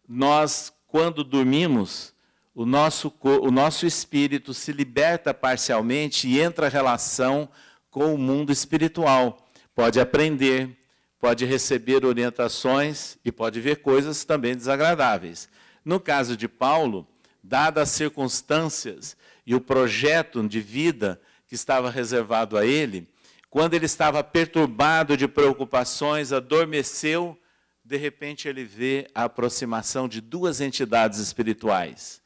nós, quando dormimos, o nosso espírito se liberta parcialmente e entra em relação com o mundo espiritual. Pode aprender, pode receber orientações e pode ver coisas também desagradáveis. No caso de Paulo, dadas as circunstâncias e o projeto de vida que estava reservado a ele, quando ele estava perturbado de preocupações, adormeceu, de repente ele vê a aproximação de duas entidades espirituais.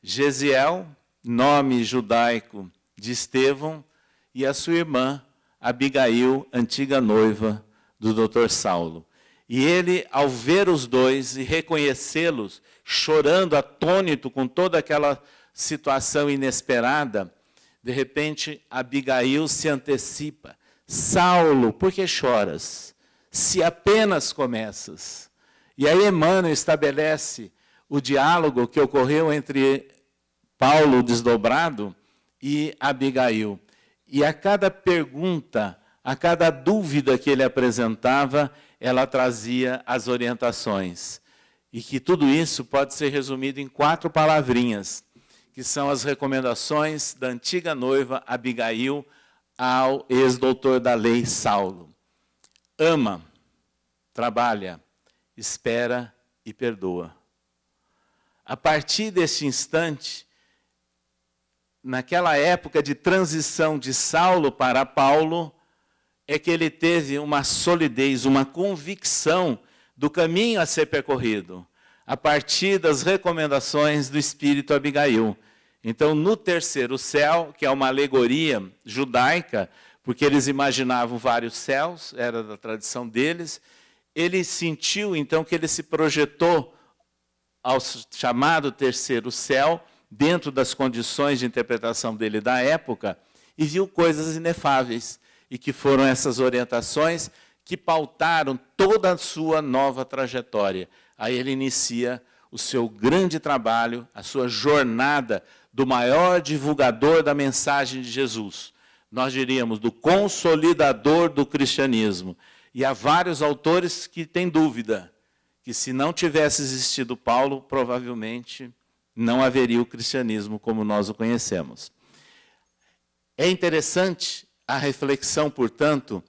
Gesiel, nome judaico de Estevão, e a sua irmã, Abigail, antiga noiva do Dr. Saulo. E ele, ao ver os dois e reconhecê-los, chorando, atônito com toda aquela situação inesperada, de repente Abigail se antecipa. Saulo, por que choras? Se apenas começas. E aí Emmanuel estabelece o diálogo que ocorreu entre Paulo desdobrado e Abigail. E a cada pergunta, a cada dúvida que ele apresentava, ela trazia as orientações. E que tudo isso pode ser resumido em 4 palavrinhas, que são as recomendações da antiga noiva Abigail ao ex-doutor da lei Saulo. Ama, trabalha, espera e perdoa. A partir deste instante, naquela época de transição de Saulo para Paulo, é que ele teve uma solidez, uma convicção do caminho a ser percorrido, a partir das recomendações do Espírito Abigail. Então, no terceiro céu, que é uma alegoria judaica, porque eles imaginavam vários céus, era da tradição deles, ele sentiu, então, que ele se projetou ao chamado terceiro céu, dentro das condições de interpretação dele da época, e viu coisas inefáveis, e que foram essas orientações que pautaram toda a sua nova trajetória. Aí ele inicia o seu grande trabalho, a sua jornada do maior divulgador da mensagem de Jesus. Nós diríamos, do consolidador do cristianismo. E há vários autores que têm dúvida que se não tivesse existido Paulo, provavelmente não haveria o cristianismo como nós o conhecemos. É interessante a reflexão, portanto,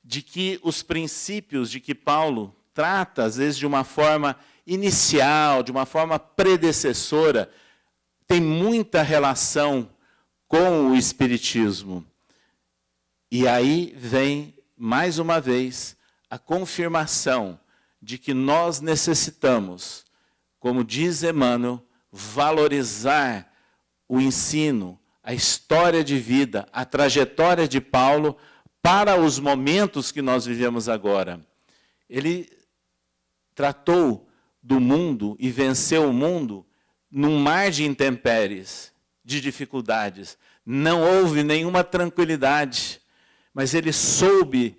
de que os princípios de que Paulo trata, às vezes de uma forma inicial, de uma forma predecessora, tem muita relação com o Espiritismo. E aí vem, mais uma vez, a confirmação de que nós necessitamos, como diz Emmanuel, valorizar o ensino, a história de vida, a trajetória de Paulo para os momentos que nós vivemos agora. Ele tratou do mundo e venceu o mundo num mar de intempéries, de dificuldades. Não houve nenhuma tranquilidade, mas ele soube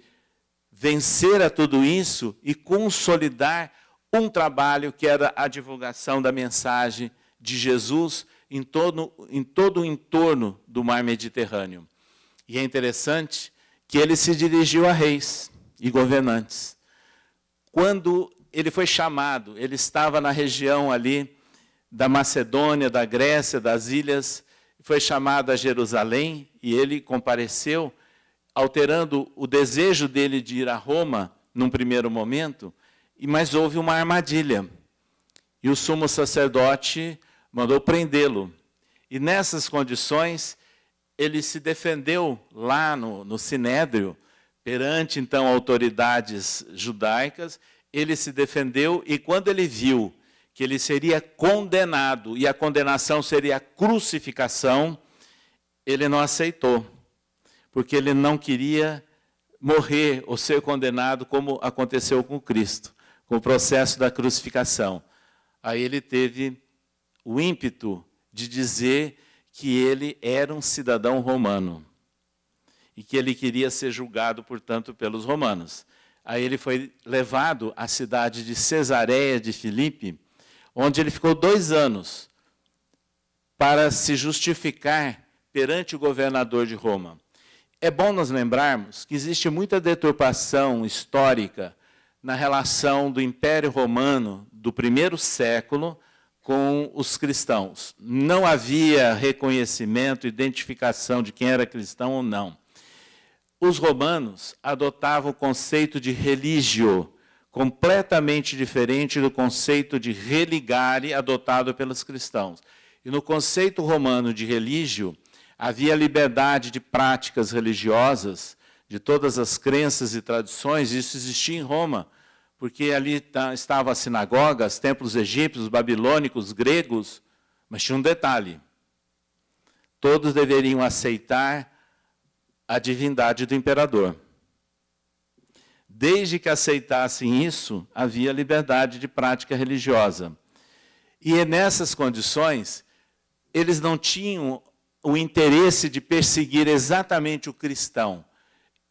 vencer a tudo isso e consolidar um trabalho que era a divulgação da mensagem de Jesus em todo o entorno do mar Mediterrâneo. E é interessante que ele se dirigiu a reis e governantes. Quando ele foi chamado, ele estava na região ali da Macedônia, da Grécia, das ilhas, foi chamado a Jerusalém e ele compareceu, alterando o desejo dele de ir a Roma num primeiro momento, mas houve uma armadilha. E o sumo sacerdote mandou prendê-lo. E nessas condições, ele se defendeu lá no Sinédrio, perante então autoridades judaicas, ele se defendeu e quando ele viu que ele seria condenado, e a condenação seria a crucificação, ele não aceitou, porque ele não queria morrer ou ser condenado como aconteceu com Cristo, com o processo da crucificação. Aí ele teve o ímpeto de dizer que ele era um cidadão romano. e que ele queria ser julgado, portanto, pelos romanos. Aí ele foi levado à cidade de Cesareia de Filipe, onde ele ficou 2 anos para se justificar perante o governador de Roma. É bom nós lembrarmos que existe muita deturpação histórica na relação do Império Romano do primeiro século com os cristãos. Não havia reconhecimento, identificação de quem era cristão ou não. Os romanos adotavam o conceito de religio, completamente diferente do conceito de religare adotado pelos cristãos. E no conceito romano de religio, havia liberdade de práticas religiosas, de todas as crenças e tradições, isso existia em Roma, porque ali estavam as sinagogas, templos egípcios, babilônicos, gregos, mas tinha um detalhe: todos deveriam aceitar a divindade do imperador. Desde que aceitassem isso, havia liberdade de prática religiosa. E nessas condições, eles não tinham o interesse de perseguir exatamente o cristão.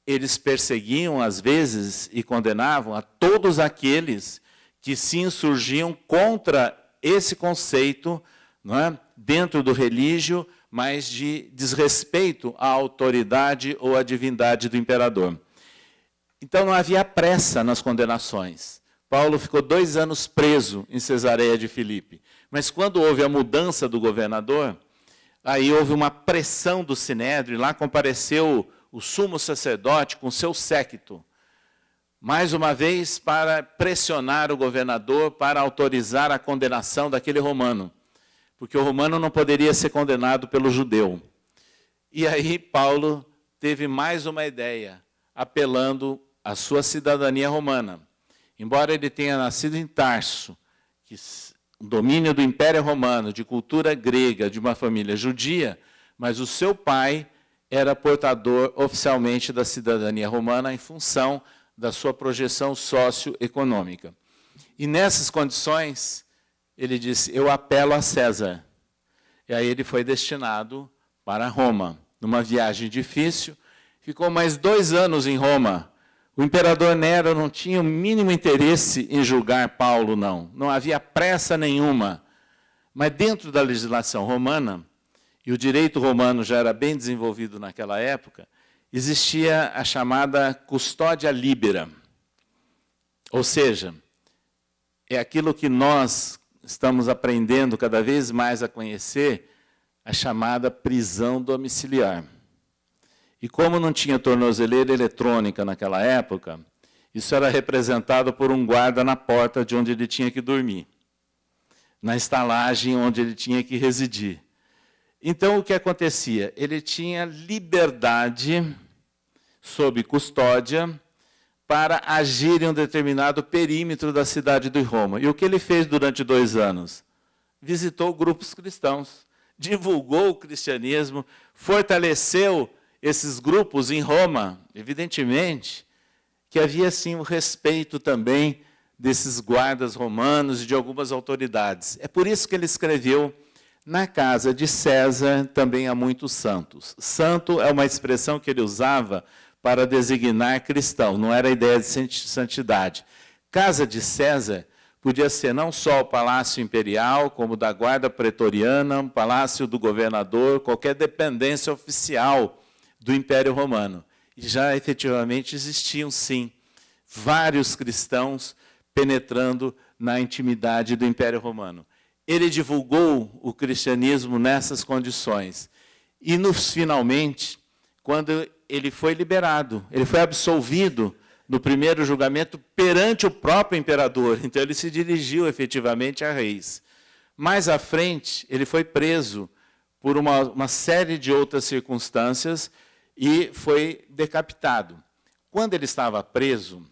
Eles perseguiam, às vezes, e condenavam a todos aqueles que se insurgiam contra esse conceito, não é? Dentro do religio, mas de desrespeito à autoridade ou à divindade do imperador. Então não havia pressa nas condenações. Paulo ficou 2 anos preso em Cesareia de Filipe. Mas quando houve a mudança do governador, aí houve uma pressão do Sinédrio, lá compareceu o sumo sacerdote com seu séquito, mais uma vez para pressionar o governador para autorizar a condenação daquele romano, porque o romano não poderia ser condenado pelo judeu. E aí Paulo teve mais uma ideia, apelando à sua cidadania romana. Embora ele tenha nascido em Tarso, que domínio do Império Romano, de cultura grega, de uma família judia, mas o seu pai era portador oficialmente da cidadania romana em função da sua projeção socioeconômica. E nessas condições, ele disse: eu apelo a César. E aí ele foi destinado para Roma, numa viagem difícil, ficou mais 2 anos em Roma. O imperador Nero não tinha o mínimo interesse em julgar Paulo, não havia pressa nenhuma. Mas dentro da legislação romana, e o direito romano já era bem desenvolvido naquela época, existia a chamada custódia libera. Ou seja, é aquilo que nós estamos aprendendo cada vez mais a conhecer, a chamada prisão domiciliar. E como não tinha tornozeleira eletrônica naquela época, isso era representado por um guarda na porta de onde ele tinha que dormir, na estalagem onde ele tinha que residir. Então, o que acontecia? Ele tinha liberdade, sob custódia, para agir em um determinado perímetro da cidade de Roma. E o que ele fez durante 2 anos? Visitou grupos cristãos, divulgou o cristianismo, fortaleceu esses grupos em Roma. Evidentemente que havia, sim, o respeito também desses guardas romanos e de algumas autoridades. É por isso que ele escreveu: na casa de César também há muitos santos. Santo é uma expressão que ele usava para designar cristão, não era a ideia de santidade. Casa de César podia ser não só o palácio imperial, como da guarda pretoriana, o palácio do governador, qualquer dependência oficial do Império Romano. E já efetivamente existiam, sim, vários cristãos penetrando na intimidade do Império Romano. Ele divulgou o cristianismo nessas condições. E, finalmente, quando ele foi liberado, ele foi absolvido no primeiro julgamento perante o próprio imperador. Então, ele se dirigiu efetivamente a reis. Mais à frente, ele foi preso por uma série de outras circunstâncias e foi decapitado. Quando ele estava preso,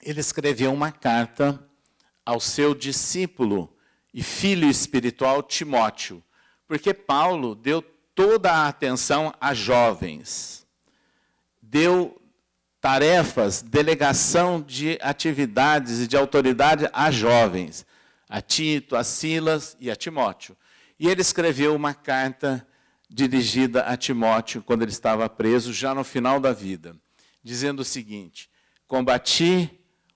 ele escreveu uma carta ao seu discípulo e filho espiritual Timóteo, porque Paulo deu toda a atenção a jovens, deu tarefas, delegação de atividades e de autoridade a jovens, a Tito, a Silas e a Timóteo. E ele escreveu uma carta dirigida a Timóteo quando ele estava preso, já no final da vida, dizendo o seguinte: combati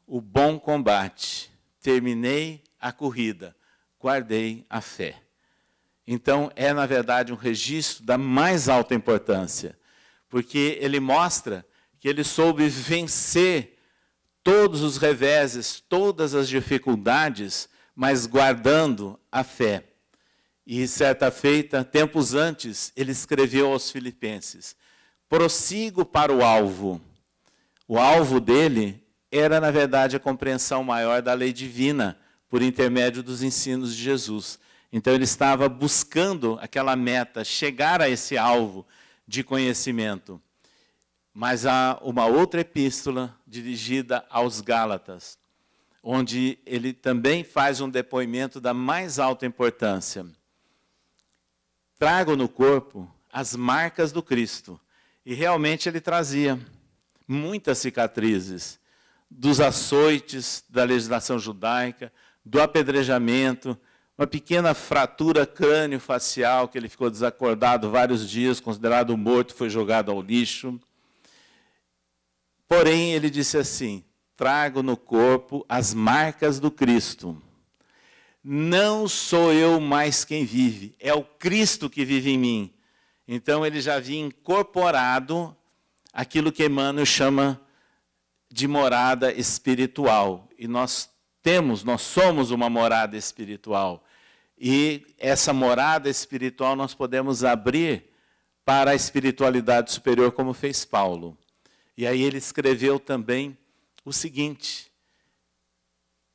o bom combate, terminei a corrida, guardei a fé. Então, é, na verdade, um registro da mais alta importância, porque ele mostra que ele soube vencer todos os reveses, todas as dificuldades, mas guardando a fé. E, certa feita, tempos antes, ele escreveu aos Filipenses: prossigo para o alvo. O alvo dele era, na verdade, a compreensão maior da lei divina, por intermédio dos ensinos de Jesus. Então, ele estava buscando aquela meta, chegar a esse alvo de conhecimento. Mas há uma outra epístola dirigida aos Gálatas, onde ele também faz um depoimento da mais alta importância. Trago no corpo as marcas do Cristo. E realmente ele trazia muitas cicatrizes, dos açoites da legislação judaica, do apedrejamento, uma pequena fratura crânio-facial, que ele ficou desacordado vários dias, considerado morto, foi jogado ao lixo. Porém, ele disse assim: trago no corpo as marcas do Cristo. Não sou eu mais quem vive, é o Cristo que vive em mim. Então, ele já havia incorporado aquilo que Emmanuel chama de morada espiritual. E nós somos uma morada espiritual. E essa morada espiritual nós podemos abrir para a espiritualidade superior, como fez Paulo. E aí ele escreveu também o seguinte: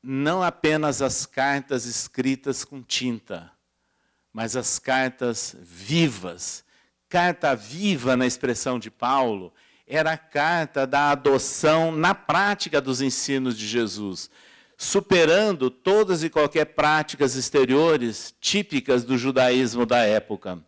não apenas as cartas escritas com tinta, mas as cartas vivas. Carta viva, na expressão de Paulo, era a carta da adoção na prática dos ensinos de Jesus, superando todas e qualquer práticas exteriores típicas do judaísmo da época.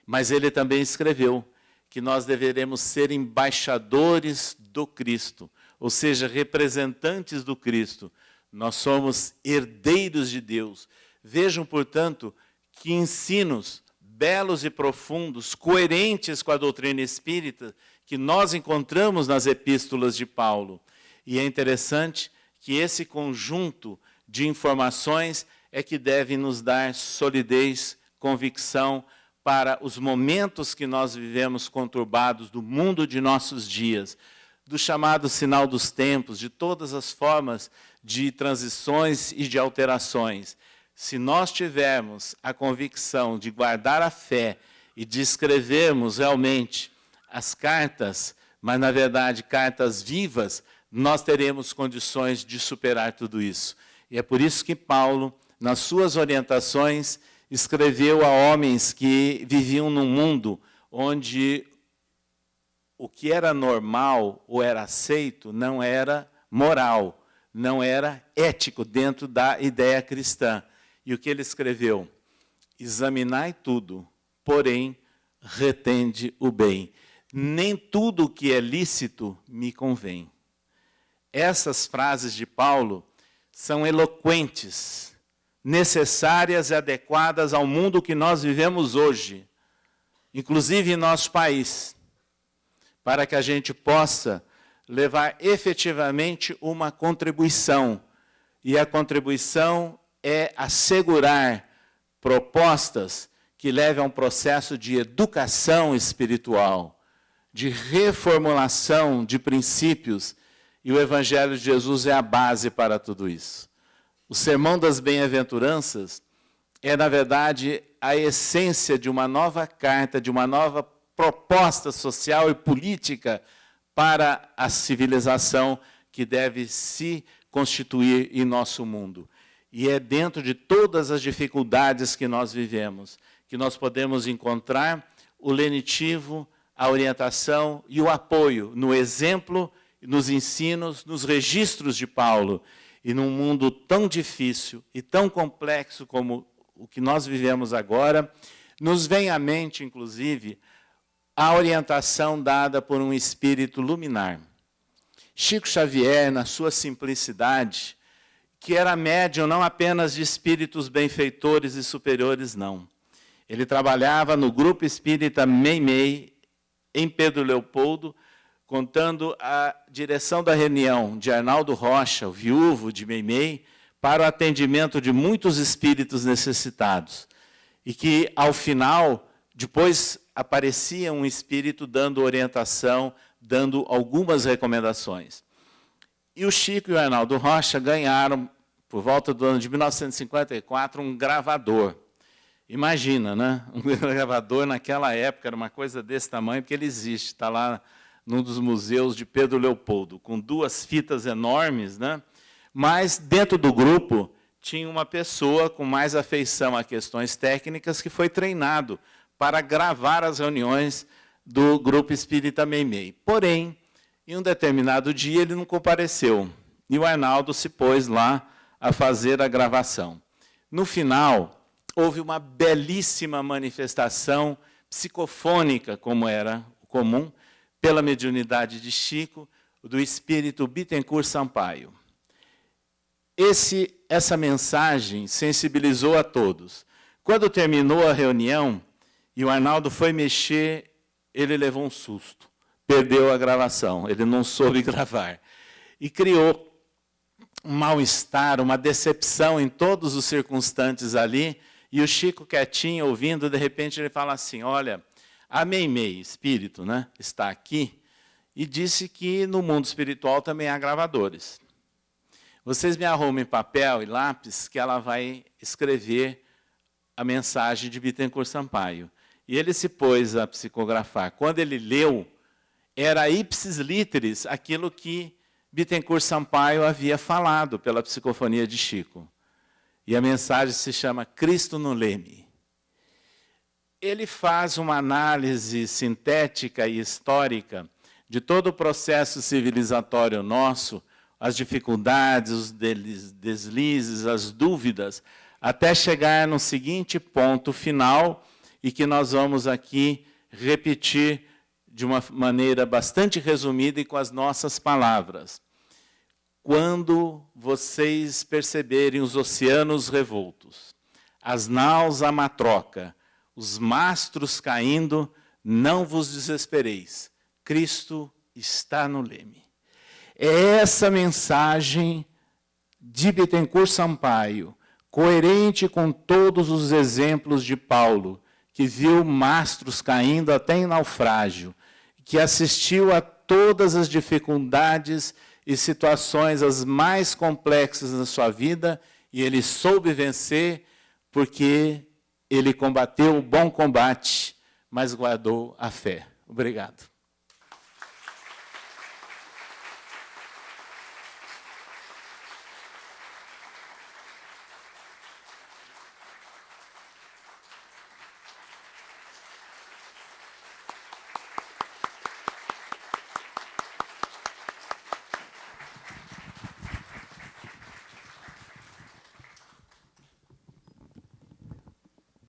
Mas ele também escreveu que nós deveremos ser embaixadores do Cristo, ou seja, representantes do Cristo. Nós somos herdeiros de Deus. Vejam, portanto, que ensinos belos e profundos, coerentes com a doutrina espírita, que nós encontramos nas epístolas de Paulo. E é interessante que esse conjunto de informações é que deve nos dar solidez, convicção para os momentos que nós vivemos conturbados do mundo de nossos dias, do chamado sinal dos tempos, de todas as formas de transições e de alterações. Se nós tivermos a convicção de guardar a fé e de escrevermos realmente as cartas, mas, na verdade, cartas vivas, nós teremos condições de superar tudo isso. E é por isso que Paulo, nas suas orientações, escreveu a homens que viviam num mundo onde o que era normal ou era aceito não era moral, não era ético dentro da ideia cristã. E o que ele escreveu? Examinai tudo, porém, retende o bem. Nem tudo o que é lícito me convém. Essas frases de Paulo são eloquentes, necessárias e adequadas ao mundo que nós vivemos hoje, inclusive em nosso país, para que a gente possa levar efetivamente uma contribuição. E a contribuição é assegurar propostas que levem a um processo de educação espiritual, de reformulação de princípios, e o Evangelho de Jesus é a base para tudo isso. O Sermão das Bem-aventuranças é, na verdade, a essência de uma nova carta, de uma nova proposta social e política para a civilização que deve se constituir em nosso mundo. E é dentro de todas as dificuldades que nós vivemos que nós podemos encontrar o lenitivo, a orientação e o apoio no exemplo, nos ensinos, nos registros de Paulo. E num mundo tão difícil e tão complexo como o que nós vivemos agora, nos vem à mente, inclusive, a orientação dada por um espírito luminar. Chico Xavier, na sua simplicidade, que era médium não apenas de espíritos benfeitores e superiores, não. Ele trabalhava no Grupo Espírita Meimei, em Pedro Leopoldo, contando a direção da reunião de Arnaldo Rocha, o viúvo de Meimei, para o atendimento de muitos espíritos necessitados. E que, ao final, depois aparecia um espírito dando orientação, dando algumas recomendações. E o Chico e o Arnaldo Rocha ganharam, por volta do ano de 1954, um gravador. Imagina, né? Um gravador naquela época era uma coisa desse tamanho, porque ele existe, está lá num dos museus de Pedro Leopoldo, com 2 fitas enormes, né? Mas, dentro do grupo, tinha uma pessoa com mais afeição a questões técnicas que foi treinado para gravar as reuniões do Grupo Espírita Meimei. Porém, em um determinado dia, ele não compareceu. E o Arnaldo se pôs lá a fazer a gravação. No final, houve uma belíssima manifestação psicofônica, como era comum, pela mediunidade de Chico, do espírito Bittencourt Sampaio. Essa mensagem sensibilizou a todos. Quando terminou a reunião, e o Arnaldo foi mexer, ele levou um susto. Perdeu a gravação, ele não soube gravar. E criou um mal-estar, uma decepção em todos os circunstantes ali, e o Chico quietinho, ouvindo, de repente ele fala assim, olha, a Meimei, espírito, né, está aqui, e disse que no mundo espiritual também há gravadores. Vocês me arrumem papel e lápis que ela vai escrever a mensagem de Bittencourt Sampaio. E ele se pôs a psicografar. Quando ele leu, era ipsis literis aquilo que Bittencourt Sampaio havia falado pela psicofonia de Chico. E a mensagem se chama Cristo no Leme. Ele faz uma análise sintética e histórica de todo o processo civilizatório nosso, as dificuldades, os deslizes, as dúvidas, até chegar no seguinte ponto final, e que nós vamos aqui repetir de uma maneira bastante resumida e com as nossas palavras. Quando vocês perceberem os oceanos revoltos, as naus à matroca, os mastros caindo, não vos desespereis. Cristo está no leme. É essa mensagem de Bittencourt Sampaio, coerente com todos os exemplos de Paulo, que viu mastros caindo até em naufrágio, que assistiu a todas as dificuldades e situações as mais complexas na sua vida, e ele soube vencer porque ele combateu o bom combate, mas guardou a fé. Obrigado.